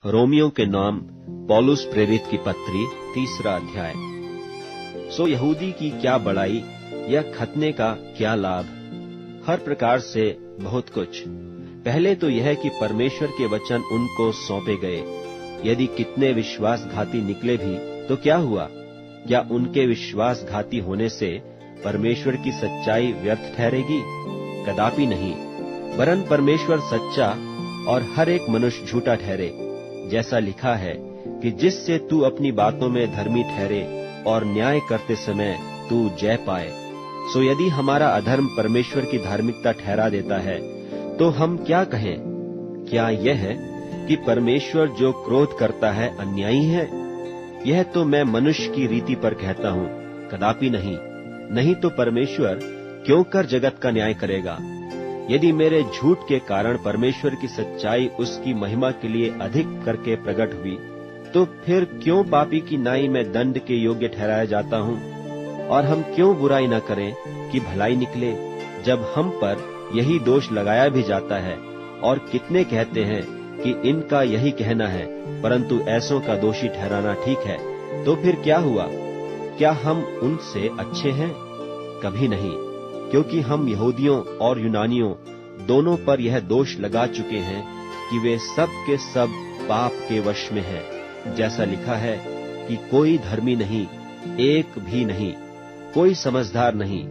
Romeo के नाम पौलुस प्रेरित की पत्री 3 अध्याय। सो यहूदी की क्या बड़ाई या खतने का क्या लाभ? हर प्रकार से बहुत कुछ। पहले तो यह कि परमेश्वर के वचन उनको सौंपे गए। यदि कितने विश्वासघाती निकले भी तो क्या हुआ? क्या उनके विश्वासघाती होने से परमेश्वर की सच्चाई व्यर्थ ठहरेगी? कदापि नहीं, वरन परमेश्वर सच्चा और हर एक मनुष्य झूठा ठहरे। जैसा लिखा है कि जिससे तू अपनी बातों में धर्मी ठहरे और न्याय करते समय तू जय पाए। सो यदि हमारा अधर्म परमेश्वर की धार्मिकता ठहरा देता है तो हम क्या कहें? क्या यह है कि परमेश्वर जो क्रोध करता है अन्यायी है? यह तो मैं मनुष्य की रीति पर कहता हूँ, कदापि नहीं। नहीं तो परमेश्वर क्यों कर जगत का न्याय करेगा? यदि मेरे झूठ के कारण परमेश्वर की सच्चाई उसकी महिमा के लिए अधिक करके प्रकट हुई, तो फिर क्यों पापी की नाई में दंड के योग्य ठहराया जाता हूँ? और हम क्यों बुराई न करें कि भलाई निकले, जब हम पर यही दोष लगाया भी जाता है। और कितने कहते हैं कि इनका यही कहना है, परंतु ऐसों का दोषी ठहराना ठीक है। तो फिर क्या हुआ? क्या हम उनसे अच्छे हैं? कभी नहीं, क्योंकि हम यहूदियों और यूनानियों दोनों पर यह दोष लगा चुके हैं कि वे सब के सब पाप के वश में हैं। जैसा लिखा है कि कोई धर्मी नहीं, एक भी नहीं, कोई समझदार नहीं,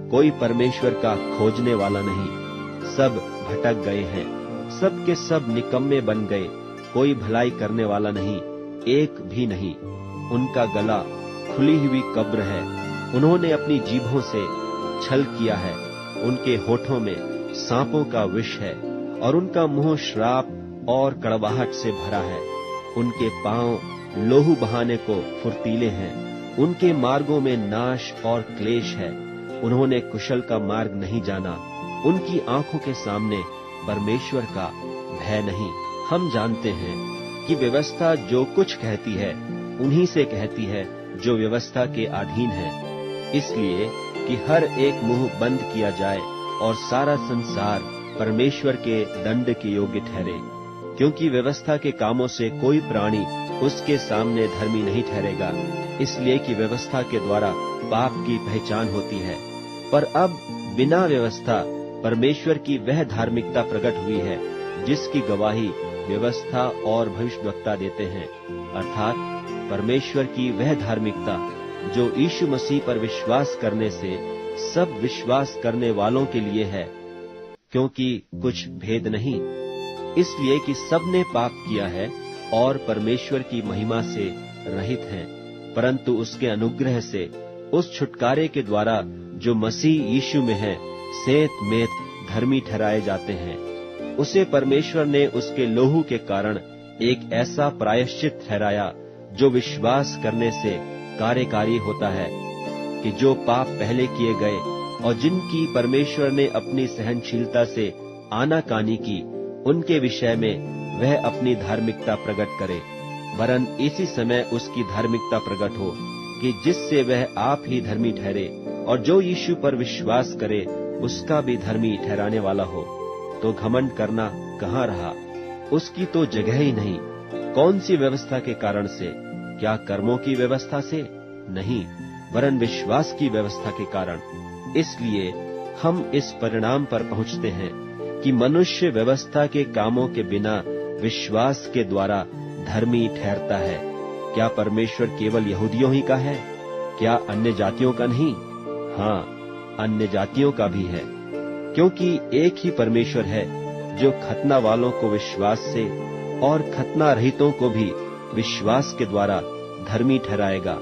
कोई परमेश्वर का खोजने वाला नहीं। सब भटक गए हैं, सब के सब निकम्मे बन गए, कोई भलाई करने वाला नहीं, एक भी नहीं। उनका गला खुली हुई कब्र है, उन्होंने अपनी जीभों से छल किया है। उनके होठों में सांपों का विष है और उनका मुंह श्राप और कड़वाहट से भरा है। उनके पांव लोहू बहाने को फुर्तीले हैं, उनके मार्गों में नाश और क्लेश है। उन्होंने कुशल का मार्ग नहीं जाना, उनकी आंखों के सामने परमेश्वर का भय नहीं। हम जानते हैं कि व्यवस्था जो कुछ कहती है उन्हीं से कहती है जो व्यवस्था के अधीन है, इसलिए कि हर एक मुंह बंद किया जाए और सारा संसार परमेश्वर के दंड के योग्य ठहरे। क्योंकि व्यवस्था के कामों से कोई प्राणी उसके सामने धर्मी नहीं ठहरेगा, इसलिए कि व्यवस्था के द्वारा पाप की पहचान होती है। पर अब बिना व्यवस्था परमेश्वर की वह धार्मिकता प्रकट हुई है जिसकी गवाही व्यवस्था और भविष्यद्वक्ता देते हैं, अर्थात परमेश्वर की वह धार्मिकता जो यीशु मसीह पर विश्वास करने से सब विश्वास करने वालों के लिए है। क्योंकि कुछ भेद नहीं, इसलिए कि सबने पाप किया है और परमेश्वर की महिमा से रहित हैं, परंतु उसके अनुग्रह से उस छुटकारे के द्वारा जो मसीह यीशु में है सेत मेत धर्मी ठहराए जाते हैं। उसे परमेश्वर ने उसके लोहू के कारण एक ऐसा प्रायश्चित ठहराया जो विश्वास करने से कार्यकारी होता है, कि जो पाप पहले किए गए और जिनकी परमेश्वर ने अपनी सहनशीलता से आनाकानी की, उनके विषय में वह अपनी धार्मिकता प्रकट करे। वरन इसी समय उसकी धार्मिकता प्रकट हो कि जिससे वह आप ही धर्मी ठहरे और जो यीशु पर विश्वास करे उसका भी धर्मी ठहराने वाला हो। तो घमंड करना कहाँ रहा? उसकी तो जगह ही नहीं। कौन सी व्यवस्था के कारण से? क्या कर्मों की व्यवस्था से? नहीं, वरन विश्वास की व्यवस्था के कारण। इसलिए हम इस परिणाम पर पहुंचते हैं कि मनुष्य व्यवस्था के कामों के बिना विश्वास के द्वारा धर्मी ठहरता है। क्या परमेश्वर केवल यहूदियों ही का है? क्या अन्य जातियों का नहीं? हाँ, अन्य जातियों का भी है, क्योंकि एक ही परमेश्वर है जो खतना वालों को विश्वास से और खतना रहितों को भी विश्वास के द्वारा धर्मी ठहराएगा।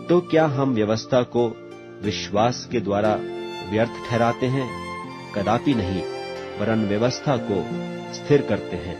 तो क्या हम व्यवस्था को विश्वास के द्वारा व्यर्थ ठहराते हैं? कदापि नहीं, वरन व्यवस्था को स्थिर करते हैं।